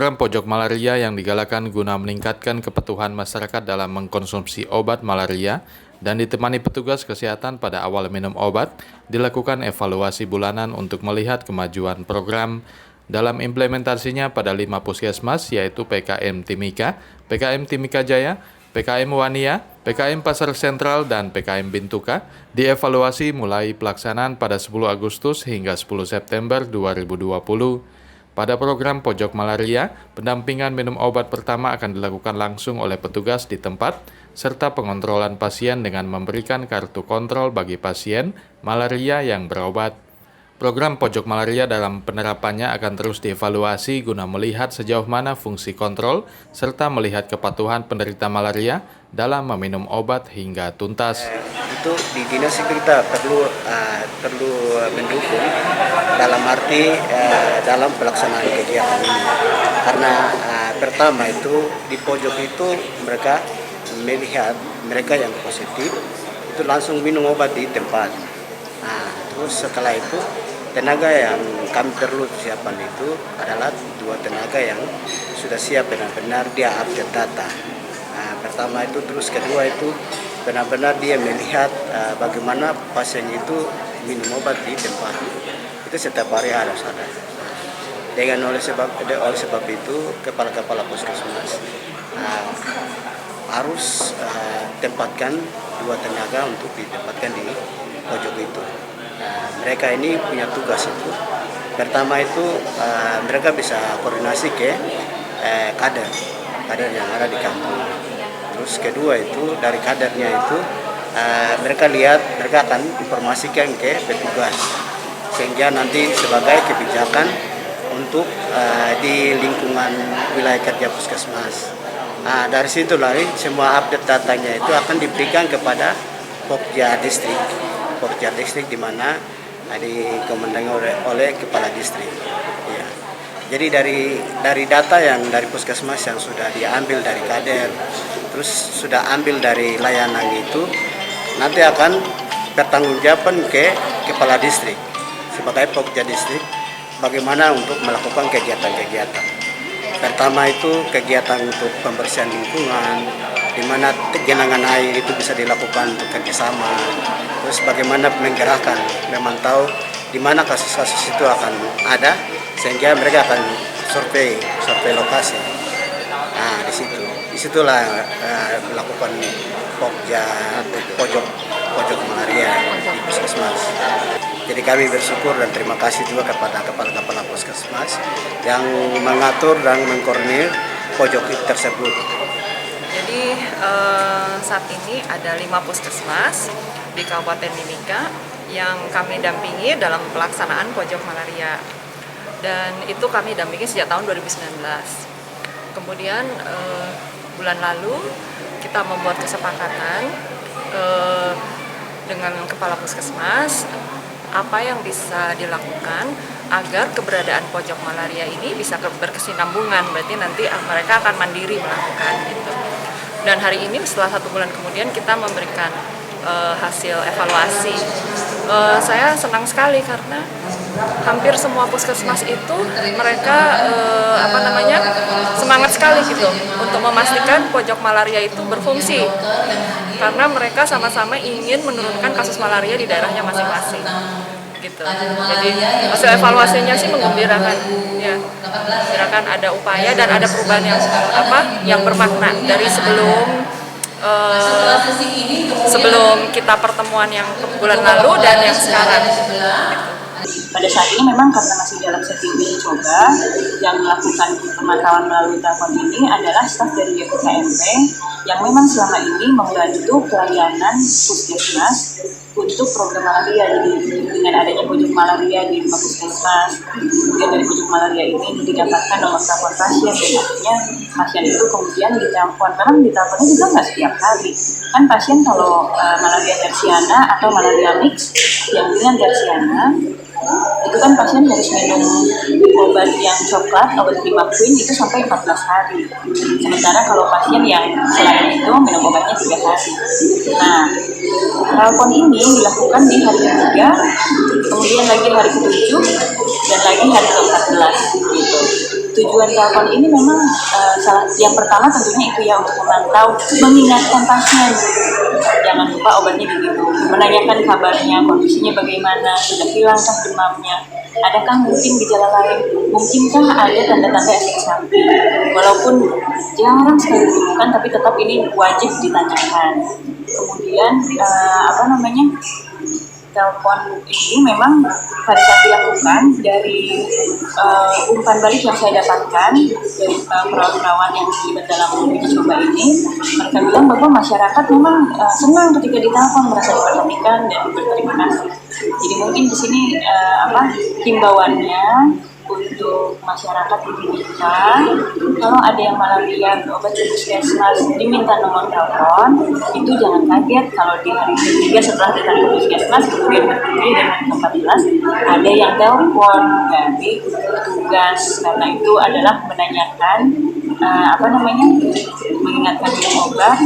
program pojok malaria yang digalakan guna meningkatkan kepatuhan masyarakat dalam mengkonsumsi obat malaria dan ditemani petugas kesehatan pada awal minum obat, dilakukan evaluasi bulanan untuk melihat kemajuan program dalam implementasinya pada 5 puskesmas yaitu PKM Timika, PKM Timika Jaya, PKM Wania, PKM Pasar Sentral, dan PKM Bintuka dievaluasi mulai pelaksanaan pada 10 Agustus hingga 10 September 2020. Pada program pojok malaria, pendampingan minum obat pertama akan dilakukan langsung oleh petugas di tempat, serta pengontrolan pasien dengan memberikan kartu kontrol bagi pasien malaria yang berobat. Program pojok malaria dalam penerapannya akan terus dievaluasi guna melihat sejauh mana fungsi kontrol, serta melihat kepatuhan penderita malaria dalam meminum obat hingga tuntas. Itu di dinas kita perlu mendukung dalam arti dalam pelaksanaan kegiatan ini. Karena pertama itu di pojok itu mereka melihat mereka yang positif itu langsung minum obat di tempat. Terus setelah itu tenaga yang kami perlu siapkan itu adalah 2 tenaga yang sudah siap benar-benar dia update data. Pertama itu, terus kedua itu benar-benar dia melihat bagaimana pasien itu minum obat di tempat. Itu setiap hari harus ada. Oleh sebab itu kepala-kepala puskesmas harus tempatkan 2 tenaga untuk ditempatkan di pojok itu. Mereka ini punya tugas itu. Pertama itu mereka bisa koordinasi ke kader yang ada di kampung. Terus kedua itu dari kadernya itu mereka akan informasikan ke petugas sehingga nanti sebagai kebijakan untuk di lingkungan wilayah kerja puskesmas. Dari situ lagi semua update datanya itu akan diberikan kepada Pokja distrik di mana dikomandangi oleh kepala distrik. Ya. Jadi dari data yang dari puskesmas yang sudah diambil dari kader, terus sudah ambil dari layanan itu, nanti akan pertanggungjawaban ke kepala distrik sebagai Pokja distrik bagaimana untuk melakukan kegiatan-kegiatan. Pertama itu kegiatan untuk pembersihan lingkungan, di mana genangan air itu bisa dilakukan untuk kerjasama. Terus bagaimana menggerakkan, memantau di mana kasus-kasus itu akan ada, sehingga mereka akan survei lokasi. Disitulah melakukan pojok malaria di puskesmas. Jadi kami bersyukur dan terima kasih juga kepada kepala-kepala puskesmas yang mengatur dan mengkoordinir pojok tersebut. Jadi saat ini ada 5 puskesmas di Kabupaten Timika yang kami dampingi dalam pelaksanaan pojok malaria. Dan itu kami dampingi sejak tahun 2019. Kemudian bulan lalu kita membuat kesepakatan dengan kepala puskesmas apa yang bisa dilakukan agar keberadaan pojok malaria ini bisa berkesinambungan, berarti nanti mereka akan mandiri melakukan gitu. Dan hari ini setelah 1 bulan kemudian kita memberikan hasil evaluasi. Saya senang sekali karena hampir semua puskesmas itu mereka semangat sekali gitu untuk memastikan pojok malaria itu berfungsi karena mereka sama-sama ingin menurunkan kasus malaria di daerahnya masing-masing gitu. Jadi hasil evaluasinya sih menggembirakan ya. Menggembirakan ada upaya dan ada perubahan yang bermakna dari sebelum kita pertemuan yang bulan lalu dan yang sekarang gitu. Pada saat ini memang karena masih dalam setting uji coba, yang melakukan pemantauan melalui telepon ini adalah staf dari YPKMP yang memang selama ini membantu pelayanan puskesmas untuk program malaria. Jadi dengan adanya pojok malaria di 5 puskesmas, kemudian dari pojok malaria ini didapatkan nomor telepon pasien, dan akhirnya pasien itu kemudian ditelepon. Memang diteleponnya juga nggak setiap hari. Kan pasien kalau malaria tersiana atau malaria mix yang dengan tersiana itu kan pasien harus minum obat yang coklat, obat Primaquine itu sampai 14 hari. Sementara kalau pasien yang selain itu minum obatnya 3 hari. Nah, telepon ini dilakukan di hari ketiga, kemudian lagi hari ke-7, dan lagi hari ke-14 gitu. Tujuan telepon ini memang yang pertama tentunya itu ya untuk memantau, mengingatkan pasien. Jangan lupa obatnya diminum, menanyakan kabarnya, kondisinya bagaimana, sudah hilangkah demamnya, adakah mungkin gejala lain, mungkinkah ada tanda-tanda efek samping. Walaupun jarang sekali ditemukan, tapi tetap ini wajib ditanyakan. Kemudian telepon ini memang pada saat dilakukan dari umpan balik yang saya dapatkan dari perawat-perawat yang terlibat dalam uji coba ini, mereka bilang bahwa masyarakat memang senang ketika ditelepon, merasa diperhatikan dan berterima kasih. Jadi mungkin di sini himbauannya untuk masyarakat diminta kalau ada yang malaria berobat di puskesmas diminta nomor telepon, itu jangan kaget kalau di hari ketiga setelah datang ke puskesmas kemudian berdiri dan hari ke-14 ada yang telepon dari petugas, karena itu adalah menanyakan mengingatkan minum obat,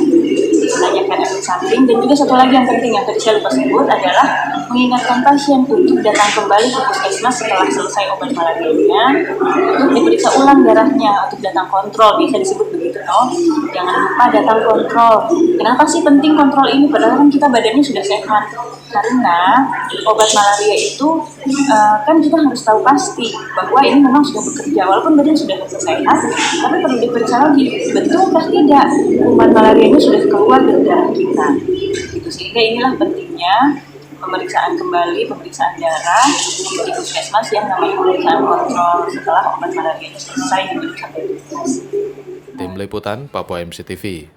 menanyakan efek samping, dan juga satu lagi yang penting yang tadi saya lupa sebut adalah mengingatkan pasien untuk datang kembali ke puskesmas setelah selesai obat malarianya untuk diperiksa ulang darahnya, untuk datang kontrol, biasa disebut begitu toh. Jangan lupa datang kontrol. Kenapa sih penting kontrol ini? Padahal kan kita badannya sudah sehat. Karena obat malaria itu kan kita harus tahu pasti bahwa ini memang sudah bekerja, walaupun badan sudah sehat, tapi perlu diperiksa lagi, betulkah tidak kuman malaria ini sudah keluar dari darah kita. Itu sehingga inilah pentingnya pemeriksaan darah di puskesmas yang namanya pemeriksaan kontrol setelah obat malaria ini selesai diminum sampai tuntas. Tim Liputan Papua MCTV.